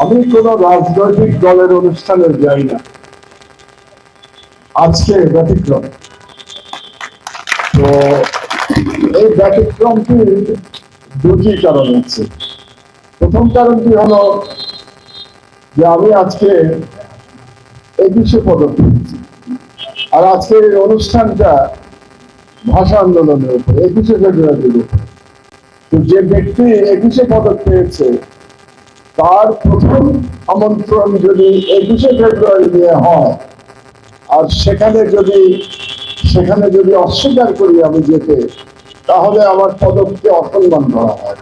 আমি কোন রাজনৈতিক দলের অনুষ্ঠানে যাই না, আজকে ব্যতিক্রম। তো এই ব্যতিক্রমটি দুটি কারণ আছে। প্রথম কারণটি হলো যে আমি আজকে 21শে পদক পেয়েছি, আর আজকের এই অনুষ্ঠানটা ভাষা আন্দোলনের উপর, 21শে ফেব্রুয়ারির উপর। তো যে ব্যক্তি 21শে পদক পেয়েছে তার প্রথম আমন্ত্রণ যদি 21শে ফেব্রুয়ারি নিয়ে হয়, আর সেখানে যদি অস্বীকার করি আমি যেতে, তাহলে আমার পদককে অসম্মান করা হয়।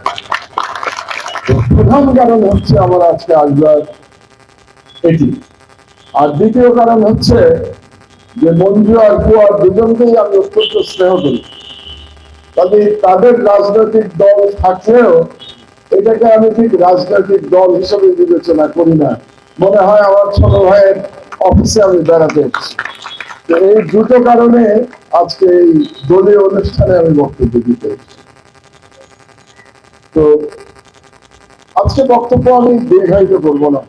প্রধান কারণ হচ্ছে আমার আজকে আসবার এটি। আর দ্বিতীয় কারণ হচ্ছে যে মঞ্জু আর কুয়ার দুজনকেই আমি অত্যন্ত স্নেহ করি। তবে তাদের রাজনৈতিক দল থাকলেও এটাকে আমি ঠিক রাজনৈতিক দল হিসেবে বিবেচনা করি না। মনে হয় আমার ছোট ভাইয়ের অফিসে আমি বেড়াতে এসেছি। এই দুটো কারণে আজকে এই দলীয় অনুষ্ঠানে আমি বক্তব্য দিতে এসেছি। তো আজকে বক্তব্য আমি দীর্ঘায়িত করবো না।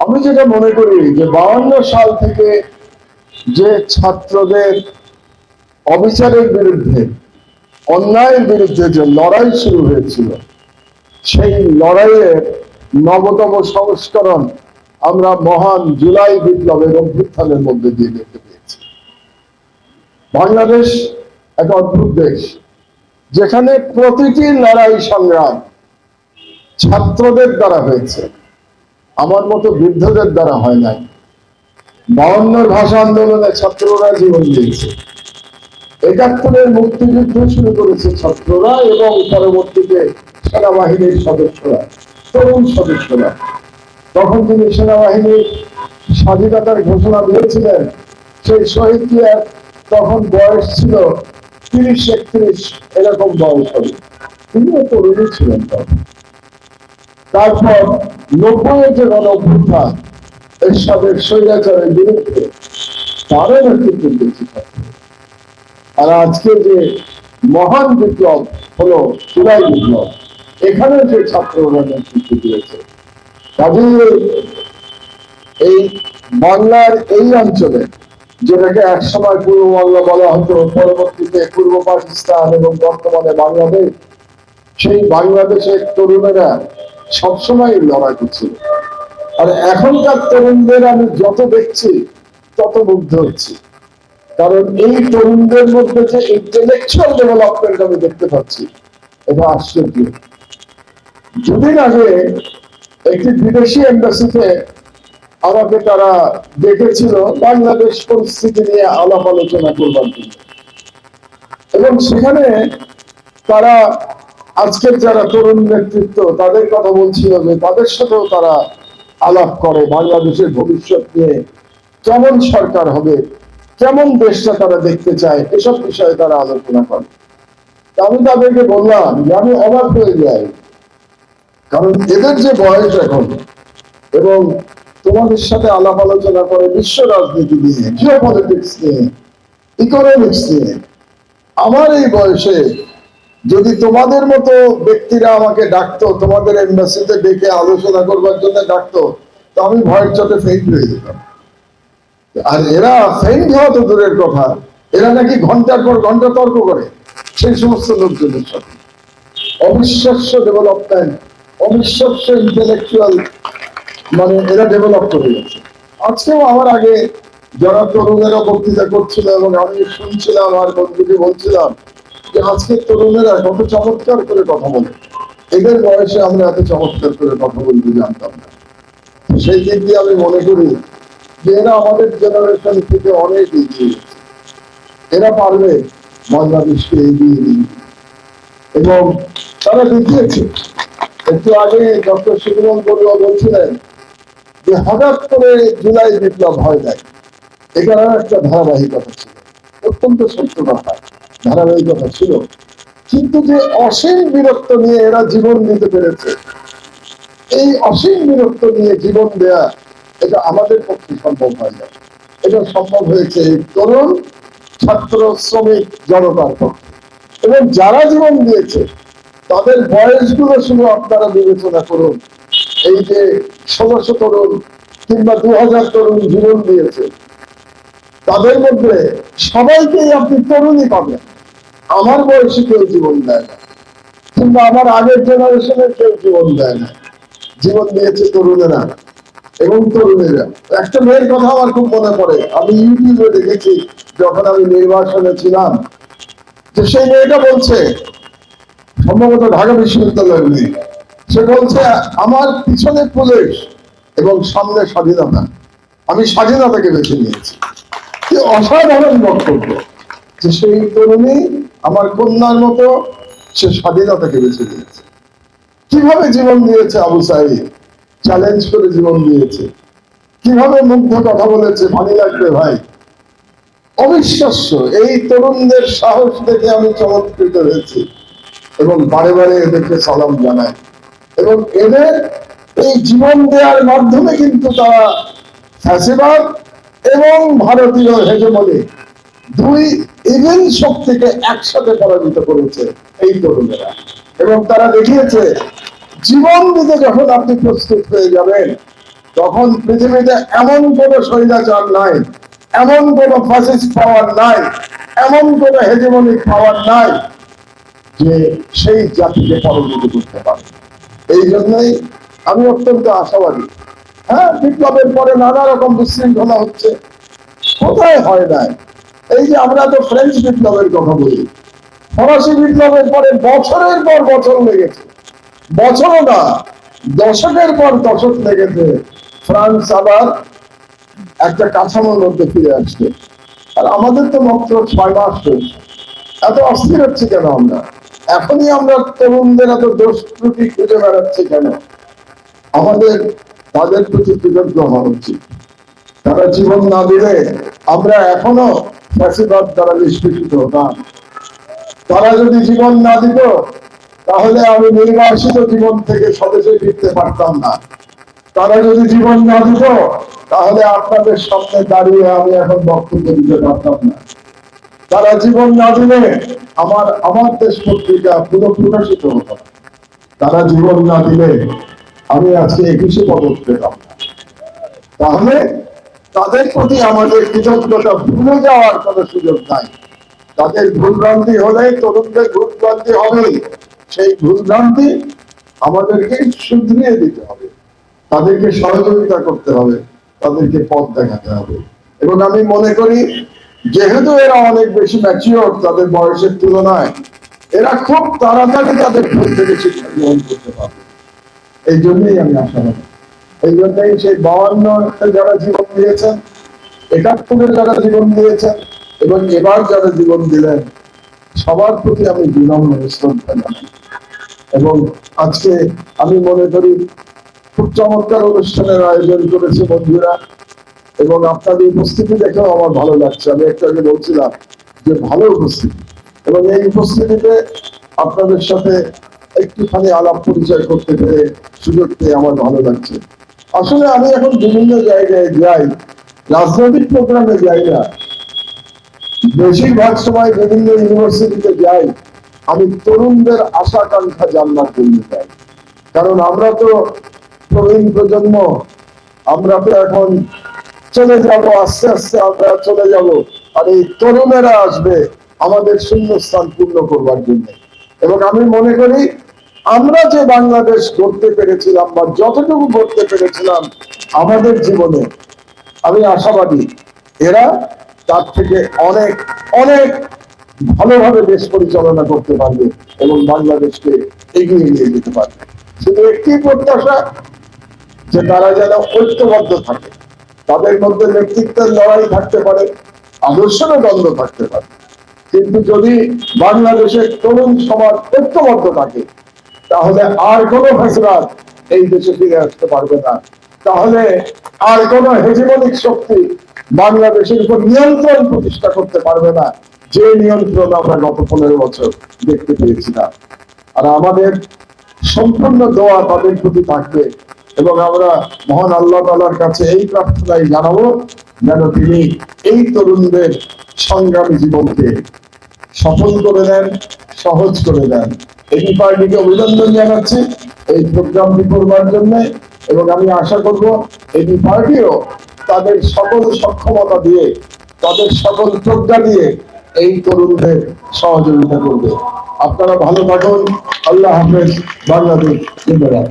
আমি যেটা মনে করি যে 52 সাল থেকে যে ছাত্রদের অবিচারের বিরুদ্ধে, অন্যায়ের বিরুদ্ধে যে লড়াই শুরু হয়েছিল, সেই লড়াইয়ের নবতম সংস্করণ আমরা মহান জুলাই বিপ্লবের অভ্যুত্থানের মধ্যে দিয়ে দেখতে পেয়েছি। বাংলাদেশ এক অদ্ভুত দেশ, যেখানে প্রতিটি লড়াই সংগ্রাম ছাত্রদের দ্বারা হয়েছে, আমার মতো বৃদ্ধদের দ্বারা হয় নাই। 52 ভাষা আন্দোলনে ছাত্ররা জীবন দিয়েছে, 71-এর মুক্তিযুদ্ধ শুরু করেছে ছাত্ররা, এবং পরবর্তীতে সেনাবাহিনীর সদস্যরা, তরুণ সদস্যরা। তখন তিনি সেনাবাহিনীর স্বাধীনতার ঘোষণা দিয়েছিলেন, সেই শহীদ জিয়ার তখন বয়স ছিল 30-31 এরকম বয়স হবে, তিনিও তরুণী ছিলেন তখন। তারপর 90-এর যে গণ অভ্যুত্থান এরশাদের স্বৈরাচারের বিরুদ্ধে, তারও নেতৃত্ব দিয়েছে। আর আজকে যে মহান বিপ্লব হলো জুলাই বিপ্লব, এখানে যে ছাত্ররা নেতৃত্ব দিয়েছে, কাজেই এই বাংলার এই অঞ্চলে, যেটাকে একসময় পূর্ব বাংলা বলা হতো, পরবর্তীতে পূর্ব পাকিস্তান এবং বর্তমানে বাংলাদেশ, সেই বাংলাদেশের তরুণেরা সবসময় লড়াই করছিল। আর এখনকার তরুণদের আমি যত দেখছি তত মুগ্ধ হচ্ছি, কারণ এই তরুণদের মধ্যে যে ইন্টেলেকচুয়াল ডেভেলপমেন্ট আমি দেখতে পাচ্ছি, এটা আশ্চর্য। দুদিন আগে একটি বিদেশি এম্বাসিতে আমাকে তারা দেখেছিল বাংলাদেশ পরিস্থিতি নিয়ে আলাপ আলোচনা করবার জন্য, এবং সেখানে তারা আজকের যারা তরুণ নেতৃত্ব তাদের কথা বলছিল যে তাদের সাথেও তারা আলাপ করে বাংলাদেশের ভবিষ্যৎ নিয়ে, কেমন সরকার হবে, কেমন দেশটা তারা দেখতে চায়, এসব বিষয়ে তারা আলোচনা করে। আমি তাদেরকে বললাম যে আমি অবাক হয়ে যাই, কারণ এদের যে বয়স এখন, এবং তোমাদের সাথে আলাপ আলোচনা করে বিশ্ব রাজনীতি নিয়ে, জিওপলিটিক্স নিয়ে, ইকোনমিক্স নিয়ে, আমার এই বয়সে যদি তোমাদের মতো ব্যক্তিরা আমাকে ডাকতো, তোমাদের এম্বাসিতে ডেকে আলোচনা করবার জন্য ডাকতো, তো আমি ভয়ের চোটে ফেইন্ট হয়ে যেতাম। আর এরা ফেইন্ট হওয়া তো দূরের কথা, এরা নাকি ঘন্টার পর ঘন্টা তর্ক করে সেই সমস্ত লোকজনের সাথে। অবিশ্বাস্য ডেভেলপমেন্ট, অবিশ্বাস্য ইন্টেলেকচুয়াল, মানে এরা ডেভেলপ করে গেছে। আজকেও আমার আগে যারা তরুণেরা বক্তৃতা করছিল, এবং আমি শুনছিলাম আর বন্ধুকে বলছিলাম যে আজকের তরুণেরা কত চমৎকার করে কথা বলে, এদের বয়সে আমরা এত চমৎকার করে কথা বলতে জানতাম না। সেই দিক দিয়ে আমি মনে করি যে এরা আমাদের জেনারেশন থেকে অনেক এগিয়ে, এরা পারবে বাংলাদেশকে এগিয়ে নিয়ে, এবং তারা দেখিয়েছে। একটু আগে ডক্টর সুকুমার বড়ুয়া বলছিলেন যে হঠাৎ করে জুলাই বিপ্লব হয় নাই, এটার একটা ধারাবাহিকতা ছিল, অত্যন্ত সত্য কথা, ধারাবাহিকতা ছিল। কিন্তু যে অসীম বীরত্ব নিয়ে এরা জীবন দিতে পেরেছে, এই অসীম বীরত্ব নিয়ে জীবন দেয়া, এটা আমাদের পক্ষে সম্ভব হয় না। এটা সম্ভব হয়েছে এই তরুণ ছাত্র শ্রমিক জনতার পক্ষে। এবং যারা জীবন দিয়েছে তাদের বয়সগুলো শুধু আপনারা বিবেচনা করুন, এই যে 1600 তরুণ কিংবা 2000 তরুণ জীবন দিয়েছে, তাদের মধ্যে সবাইকেই আপনি তরুণই পাবেন। আমার বয়সী কেউ জীবন দেয় না, কিংবা আমার আগের জেনারেশনের কেউ জীবন দেয় না। জীবন দিয়েছে তরুণেরা এবং তরুণীরা। একটা মেয়ের কথা আমার খুব মনে পড়ে, আমি ইউটিউবে দেখেছি যখন আমি নির্বাসনে ছিলাম, যে সেই মেয়েটা বলছে, সম্ভবত ঢাকা বিশ্ববিদ্যালয়ের মেয়ে, সে বলছে আমার পিছনে পুলিশ এবং সামনে স্বাধীনতা, আমি স্বাধীনতাকে বেছে নিয়েছি। কি অসাধারণ বক্তব্য, যে সেই তরুণী আমার কন্যার মতো সে স্বাধীনতাকে বেছে নিয়েছে। কিভাবে জীবন দিয়েছে আবু সাঈদ, চ্যালেঞ্জ করে জীবন দিয়েছে, কিভাবে মুগ্ধ কথা বলেছে, ভালো লাগবে ভাই, অবিশ্বাস্য। এই তরুণদের সাহস দেখে আমি চমৎকৃত হয়েছি এবং বারে বারে এদেরকে সালাম জানাই। এবং এদের এই জীবন দেওয়ার মাধ্যমে কিন্তু তারা ফ্যাসিবাদ এবং ভারতীয় হেজেমনি দুই ইভিল শক্তিকে একসাথে পরাজিত করেছে এই তরুণেরা। এবং তারা দেখিয়েছে জীবন দিতে যখন আপনি প্রস্তুত হয়ে যাবেন, তখন পৃথিবীতে এমন কোন স্বৈরাচার নাই, এমন কোন ফ্যাসিস্ট পাওয়ার নাই, এমন কোন হেজেমনিক পাওয়ার নাই যে সেই জাতিকে পরাজিত করতে পারে। এই জন্যই আমি অত্যন্ত আশাবাদী। হ্যাঁ, বিপ্লবের পরে নানা রকম বিশৃঙ্খলা হচ্ছে, কোথায় হয় নাই? এই যে আমরা তো ফ্রেঞ্চ বিপ্লবের কথা বলি, ফরাসি বিপ্লবের পরে বছরের পর বছর লেগেছে, বছরও না দশকের পর দশক লেগেছে ফ্রান্স আবার একটা কাঠামোর মধ্যে ফিরে আসছে। আর আমাদের তো মাত্র 6 মাস হয়েছে। এত অস্থির হচ্ছে কেন আমরা? এখনই আমরা তরুণদের এত দোষ ত্রুটি খুঁজে বেড়াচ্ছি কেন? আমাদের তাদের প্রতি কৃতজ্ঞ হওয়া উচিত। তারা জীবন না দিলে আমরা এখনো ফ্যাসিবাদ দ্বারা নিষ্পেষিত হতাম। তারা যদি জীবন না দিত, তাহলে আমি নির্বাসিত জীবন থেকে স্বদেশে ফিরতে পারতাম না। তারা যদি জীবন না দিত, তাহলে আপনাদের সামনে দাঁড়িয়ে আমি এখন বক্তব্য দিতে পারতাম না। তারা জীবন না দিলে আমার দেশ পত্রিকা পুরো প্রকাশিত হতো না। তারা জীবন না দিলে আমি আজকে 21 পদক পেতাম না। তাহলে তাদের প্রতি আমাদের কৃতজ্ঞতা ভুলে যাওয়ার কোনো সুযোগ নাই। তাদের ভুলভ্রান্তি হলে, তরুণদের ভুলভ্রান্তি হবে, সেই ভুলভ্রান্তি আমাদেরকে শুধরিয়ে দিতে হবে, তাদেরকে সহযোগিতা করতে হবে, তাদেরকে পথ দেখাতে হবে। এবং আমি মনে করি যেহেতু এরা অনেক বেশি ম্যাচিওর তাদের বয়সের তুলনায়, এরা খুব তাড়াতাড়ি তাদের ভুল থেকে শিক্ষা গ্রহণ করতে পারবে। এই জন্যই আমি আশাবাদী। এই জন্যই সেই 52 যারা জীবন দিয়েছেন, 71 যারা জীবন দিয়েছেন এবং এবার যারা জীবন দিলেন, সবার প্রতি আমি বিনম্র শ্রদ্ধা জানাই। এবং আজকে আমি মনে করি খুব চমৎকার অনুষ্ঠানের আয়োজন করেছে বন্ধুরা, এবং আপনাদের উপস্থিতি দেখেও আমার ভালো লাগছে। আমি একটু আগে বলছিলাম যে ভালো উপস্থিতি, এবং এই উপস্থিতিতে আপনাদের সাথে একটুখানি আলাপ পরিচয় করতে পেরে, সুযোগ পেয়ে আমার ভালো লাগছে। আসলে আমি এখন বিভিন্ন জায়গায় যাই, রাজনৈতিক প্রোগ্রামে যাই না, বেশিরভাগ সময় বিভিন্ন ইউনিভার্সিটিতে যাই, আমি তরুণদের আশা আকাঙ্ক্ষা জানবার জন্য যাই। কারণ আমরা তো প্রবীণ প্রজন্ম, আমরা তো এখন চলে যাব, আস্তে আস্তে আমরা চলে যাব, আর এই তরুণেরা আসবে আমাদের শূন্যস্থান পূর্ণ করবার জন্য। এবং আমি মনে করি আমরা যে বাংলাদেশ গড়তে পেরেছিলাম বা যতটুকু গড়তে পেরেছিলাম আমাদের জীবনে, আমি আশাবাদী এরা তার থেকে অনেক অনেক ভালোভাবে দেশ পরিচালনা করতে পারবে এবং বাংলাদেশকে এগিয়ে নিয়ে যেতে পারবে। শুধু একটি প্রত্যাশা, যে তারা যেন ঐক্যবদ্ধ থাকে, তাদের মধ্যে নেতৃত্বের লড়াই থাকতে পারে, আদর্শেরও দ্বন্দ্ব থাকতে পারে, কিন্তু যদি বাংলাদেশের তরুণ সমাজ ঐক্যবদ্ধ থাকে, তাহলে আর কোনো ফ্যাসিবাদ এই দেশে ফিরে আসতে পারবে না। তাহলে আর কোনো হেজিমনিক শক্তি বাংলাদেশের উপর নিয়ন্ত্রণ প্রতিষ্ঠা করতে পারবে না, যে নিয়ন্ত্রণ আমরা গত 15 বছর দেখতে পেয়েছিলাম। আর আমাদের সম্পূর্ণ দোয়া তাদের প্রতি থাকবে, এবং আমরা মহান আল্লাহ তাআলার কাছে এই প্রার্থনাই জানাবো, যেন তিনি এই তরুণদের সংগ্রামী জীবনকে সফল করে দেন, সহজ করে দেন। এবি পার্টিকে অভিনন্দন জানাচ্ছি এই প্রোগ্রামটি করবার জন্য, এবং আমি আশা করব এবি পার্টিও তাদের সকল সক্ষমতা দিয়ে, তাদের সকল প্রজ্ঞা দিয়ে এই তরুণদের সহযোগিতা করবে। আপনারা ভালো থাকুন। আল্লাহ হাফেজ। বাংলাদেশ জিন্দাবাদ।